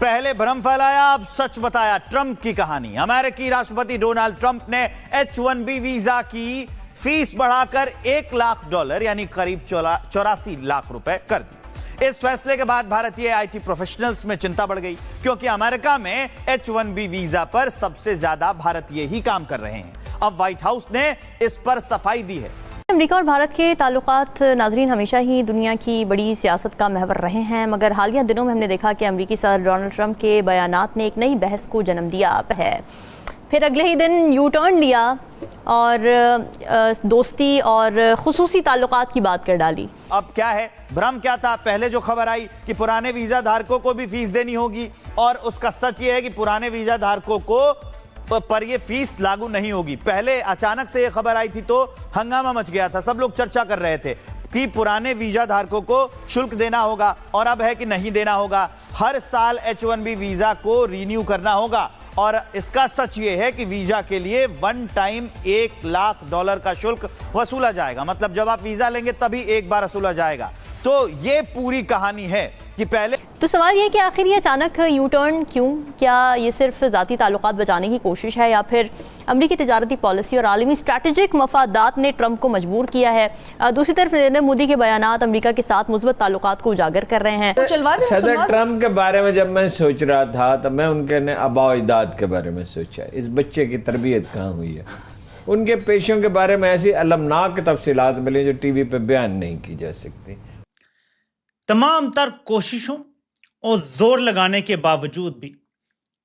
पहले भ्रम फैलाया, अब सच बताया। ट्रंप की कहानी। अमेरिकी राष्ट्रपति डोनाल्ड ट्रंप ने H-1B वीजा की फीस बढ़ाकर $1 लाख यानी करीब 84 लाख रुपए कर दी। इस फैसले के बाद भारतीय आईटी प्रोफेशनल्स में चिंता बढ़ गई, क्योंकि अमेरिका में H-1B वीजा पर सबसे ज्यादा भारतीय ही काम कर रहे हैं। अब व्हाइट हाउस ने इस पर सफाई दी है। अमेरिका और भारत के ताल्लुकात नाजरीन हमेशा ही दुनिया की बड़ी सियासत का महवर रहे हैं, मगर हालिया दिनों में हमने देखा कि अमेरिकी सदर डोनाल्ड ट्रंप के बयानात ने एक नई बहस को जन्म दिया है। फिर अगले ही दिन यू टर्न लिया और दोस्ती और खुसूसी ताल्लुकात की बात कर डाली। अब क्या है, भ्रम क्या था? पहले जो खबर आई कि पुराने वीजा धारकों को भी फीस देनी होगी, और उसका सच ये है कि पुराने वीजा धारकों को पर ये फीस लागू नहीं होगी। पहले अचानक से ये खबर आई थी तो हंगामा मच गया था, सब लोग चर्चा कर रहे थे कि पुराने वीजा धारकों को शुल्क देना होगा, और अब है कि नहीं देना होगा। हर साल H-1B वीजा को रिन्यू करना होगा, और इसका सच ये है कि वीजा के लिए वन टाइम $1 लाख का शुल्क वसूला जाएगा। मतलब जब आप वीजा लेंगे तभी एक बार वसूला जाएगा। तो ये पूरी कहानी है कि पहले तो सवाल ये कि आखिर ये अचानक यू टर्न क्यों? क्या ये सिर्फ ज़ाती ताल्लुकात बचाने की कोशिश है, या फिर अमरीकी तिजारती पॉलिसी और आलमी स्ट्रैटेजिक मफादात ने ट्रंप को मजबूर किया है? दूसरी तरफ नरेंद्र मोदी के बयानात अमरीका के साथ मुस्बत ताल्लुकात को उजागर कर रहे हैं। सदर ट्रंप के बारे में जब मैं सोच रहा था तब मैं उनके आबा अजदाद के बारे में सोचा, इस बच्चे की तरबियत कहाँ हुई है। उनके पेशों के बारे में ऐसी अलमनाक तफसीलात मिली जो टीवी पर बयान नहीं की जा सकती। तमाम तर कोशिशों और जोर लगाने के बावजूद भी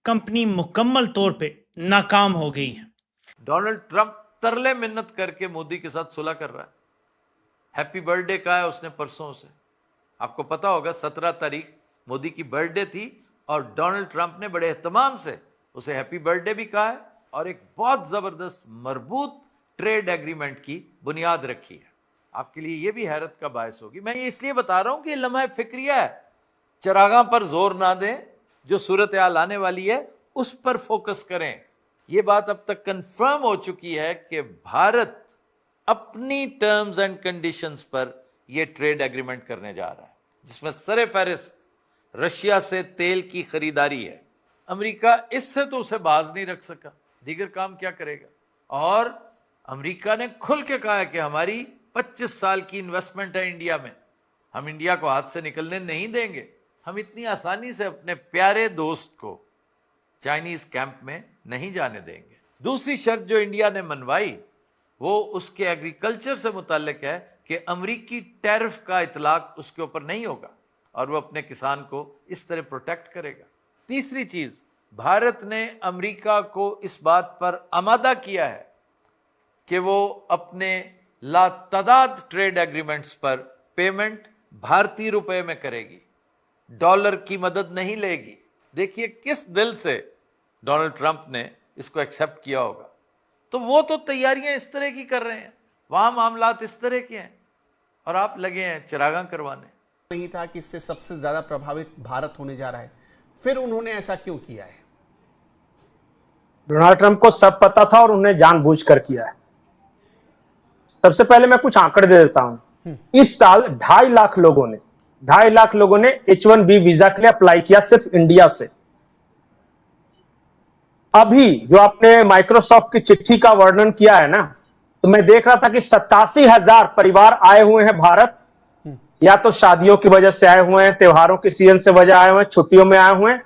कंपनी मुकम्मल तौर पे नाकाम हो गई है। डोनाल्ड ट्रंप तरले मिन्नत करके मोदी के साथ सुलह कर रहा है। हैप्पी बर्थडे कहा है उसने परसों से। आपको पता होगा 17 तारीख मोदी की बर्थडे थी, और डोनाल्ड ट्रंप ने बड़े एहतमाम से उसे हैप्पी बर्थडे भी कहा है, और एक बहुत जबरदस्त मरबूत ट्रेड एग्रीमेंट की बुनियाद रखी है। आपके लिए यह भी हैरत का बायस होगी। मैं ये इसलिए बता रहा हूं कि लम्हा फिक्रिया है, चरागां पर जोर ना दें, जो सूरत हाल आने वाली है उस पर फोकस करें। यह बात अब तक कंफर्म हो चुकी है कि भारत अपनी टर्म्स एंड कंडीशंस पर यह ट्रेड एग्रीमेंट करने जा रहा है, जिसमें सरे फहरिस्त रशिया से तेल की खरीदारी है। अमेरिका इससे तो उसे बाज नहीं रख सका, दीगर काम क्या करेगा? और अमेरिका ने खुल के कहा है कि हमारी 25 साल की इन्वेस्टमेंट है इंडिया में, हम इंडिया को हाथ से निकलने नहीं देंगे। हम इतनी आसानी से अपने प्यारे दोस्त को चाइनीज कैंप में नहीं जाने देंगे। दूसरी शर्त जो इंडिया ने मनवाई वो उसके एग्रीकल्चर से मुताल्लिक है कि अमरीकी टैरिफ का इतलाक उसके ऊपर नहीं होगा, और वो अपने किसान को इस तरह प्रोटेक्ट करेगा। तीसरी चीज, भारत ने अमरीका को इस बात पर आमादा किया है कि वो अपने लातादाद ट्रेड एग्रीमेंट्स पर पेमेंट भारतीय रुपए में करेगी, डॉलर की मदद नहीं लेगी। देखिए किस दिल से डोनाल्ड ट्रंप ने इसको एक्सेप्ट किया होगा। तो वो तो तैयारियां इस तरह की कर रहे हैं, वहां मामलात इस तरह के हैं, और आप लगे हैं चिरागां करवाने। नहीं था कि इससे सबसे ज्यादा प्रभावित भारत होने जा रहा है, फिर उन्होंने ऐसा क्यों किया है? डोनाल्ड ट्रंप को सब पता था और उन्हें जानबूझकर किया है। सबसे पहले मैं कुछ आंकड़े दे देता हूं। इस साल 2.5 लाख लोगों ने H-1B वीजा के लिए अप्लाई किया, सिर्फ इंडिया से। अभी जो आपने माइक्रोसॉफ्ट की चिट्ठी का वर्णन किया है ना, तो मैं देख रहा था कि 87,000 परिवार आए हुए हैं भारत, या तो शादियों की वजह से आए हुए हैं, त्योहारों के सीजन से वजह आए हुए हैं, छुट्टियों में आए हुए हैं।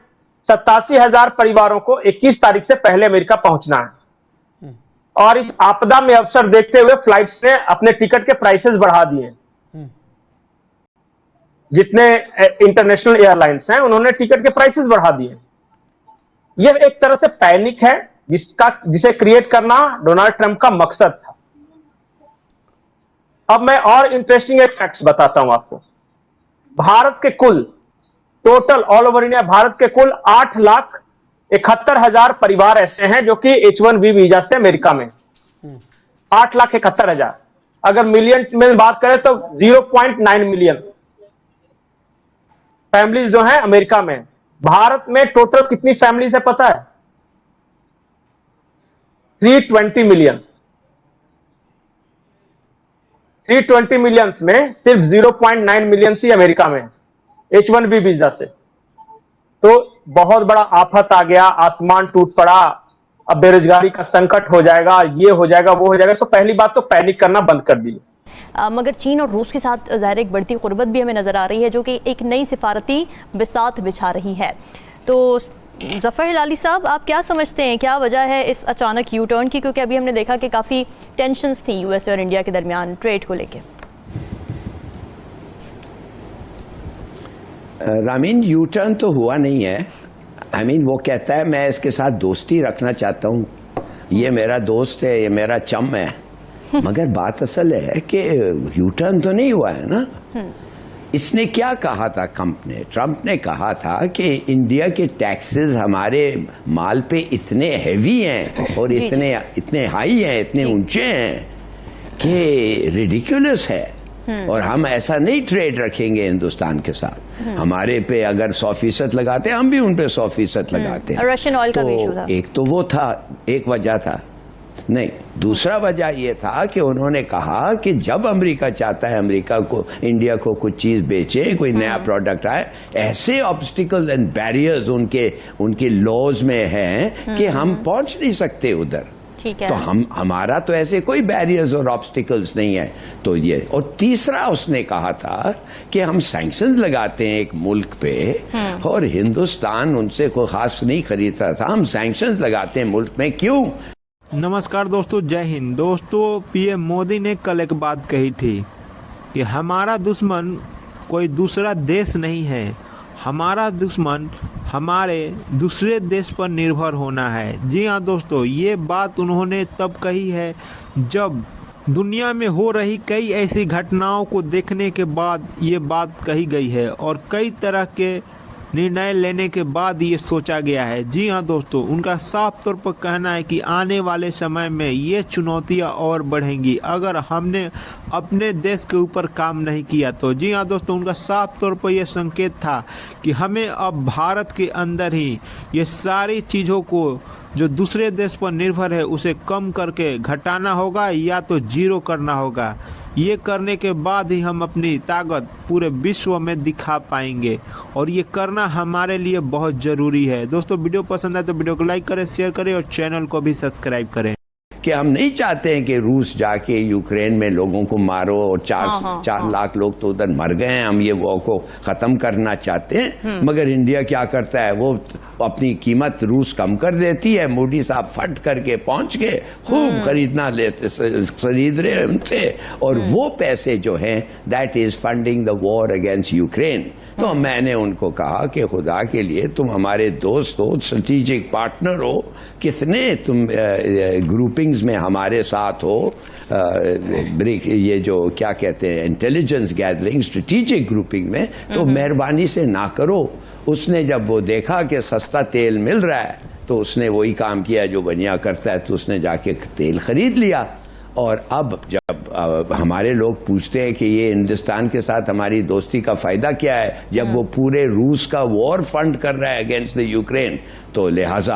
87,000 परिवारों को 21 तारीख से पहले अमेरिका पहुंचना है, और इस आपदा में अवसर देखते हुए फ्लाइट्स ने अपने टिकट के प्राइसेस बढ़ा दिए। जितने इंटरनेशनल एयरलाइंस हैं उन्होंने टिकट के प्राइसेस बढ़ा दिए। यह एक तरह से पैनिक है जिसे क्रिएट करना डोनाल्ड ट्रंप का मकसद था। अब मैं और इंटरेस्टिंग एक फैक्ट्स बताता हूं आपको। भारत के कुल total all over India Bharat के कुल 8,71,000 परिवार ऐसे हैं जो कि H-1B वीजा से अमेरिका में, 8,71,000। अगर मिलियन में बात करें तो 0.9 मिलियन फैमिलीज जो हैं अमेरिका में। भारत में टोटल कितनी फैमिलीज है पता है? 320 मिलियन। 320 मिलियंस में सिर्फ 0.9 मिलियन ही अमेरिका में H-1B वीजा से। तो बहुत बड़ा आफत आ गया, आसमान टूट पड़ा, अब बेरोजगारी का संकट हो जाएगा, ये हो जाएगा, वो हो जाएगा, तो पहली बात तो पैनिक करना बंद कर दिए। मगर चीन और रूस के साथ ज़ाहिर एक बढ़ती कुर्बत भी हमें नज़र आ रही है, जो कि एक नई सिफारती बिसात बिछा रही है। तो ज़फ़र हिलाली साहब, आप क्या समझते हैं, क्या वजह है इस अचानक यू टर्न की? क्योंकि अभी हमने देखा कि काफ़ी टेंशन्स थी यूएसए और इंडिया के दरमियान ट्रेड को लेकर। रामीन, यू टर्न तो हुआ नहीं है। वो कहता है मैं इसके साथ दोस्ती रखना चाहता हूँ, ये मेरा दोस्त है, ये मेरा चम है, मगर बात असल है कि यू टर्न तो नहीं हुआ है ना। इसने क्या कहा था ट्रंप ने कहा था कि इंडिया के टैक्सेस हमारे माल पे इतने हैवी हैं और इतने हाई हैं, इतने ऊंचे हैं कि रिडिकुलस है, और हम ऐसा नहीं ट्रेड रखेंगे हिंदुस्तान के साथ। हमारे पे अगर 100% लगाते, हम भी उन पे 100% लगाते। रशियन ऑयल का भी इशू था। एक तो वो था, एक वजह था। नहीं, दूसरा वजह ये था कि उन्होंने कहा कि जब अमेरिका चाहता है अमेरिका को इंडिया को कुछ चीज बेचे, कोई नया प्रोडक्ट आए, ऐसे ऑब्स्टिकल्स एंड बैरियर्स उनके लॉज में हैं कि हम पहुंच नहीं सकते उधर। तो हमारा तो ऐसे कोई बैरियर्स और ऑब्स्टिकल्स नहीं है। तो ये, और तीसरा उसने कहा था कि हम सैंक्शंस लगाते हैं एक मुल्क पे और हिंदुस्तान उनसे कोई खास नहीं खरीदता था, हम सैंक्शंस लगाते हैं मुल्क में, क्यों? नमस्कार दोस्तों, जय हिंद। दोस्तों, पीएम मोदी ने कल एक बात कही थी कि हमारा दुश्मन कोई दूसरा देश नहीं है, हमारा दुश्मन हमारे दूसरे देश पर निर्भर होना है। जी हाँ दोस्तों, ये बात उन्होंने तब कही है जब दुनिया में हो रही कई ऐसी घटनाओं को देखने के बाद ये बात कही गई है और कई तरह के निर्णय लेने के बाद ये सोचा गया है। जी हाँ दोस्तों, उनका साफ तौर पर कहना है कि आने वाले समय में ये चुनौतियाँ और बढ़ेंगी अगर हमने अपने देश के ऊपर काम नहीं किया तो। जी हाँ दोस्तों, उनका साफ तौर पर यह संकेत था कि हमें अब भारत के अंदर ही ये सारी चीज़ों को जो दूसरे देश पर निर्भर है उसे कम करके घटाना होगा या तो जीरो करना होगा। ये करने के बाद ही हम अपनी ताकत पूरे विश्व में दिखा पाएंगे और ये करना हमारे लिए बहुत ज़रूरी है। दोस्तों, वीडियो पसंद आए तो वीडियो को लाइक करें, शेयर करें और चैनल को भी सब्सक्राइब करें। कि हम नहीं चाहते हैं कि रूस जाके यूक्रेन में लोगों को मारो और 4 लाख लोग तो उधर मर गए हैं, हम ये वॉर को खत्म करना चाहते हैं। मगर इंडिया क्या करता है, वो अपनी कीमत रूस कम कर देती है। मोदी साहब फट करके पहुंच के खूब खरीद रहे हैं उनसे, और वो पैसे जो हैं that is funding the war against Ukraine. तो मैंने उनको कहा कि खुदा के लिए तुम हमारे दोस्त हो, स्ट्रेटेजिक पार्टनर हो, कितने तुम ग्रुपिंग्स में हमारे साथ हो, ये जो क्या कहते हैं इंटेलिजेंस गैदरिंग, स्ट्रेटेजिक ग्रुपिंग में, तो मेहरबानी से ना करो। उसने जब वो देखा कि सस्ता तेल मिल रहा है तो उसने वही काम किया जो बनिया करता है, तो उसने जाके तेल खरीद लिया। और अब जब हमारे लोग पूछते हैं कि ये हिंदुस्तान के साथ हमारी दोस्ती का फायदा क्या है, जब वो पूरे रूस का वॉर फंड कर रहा है अगेंस्ट द यूक्रेन, तो लिहाजा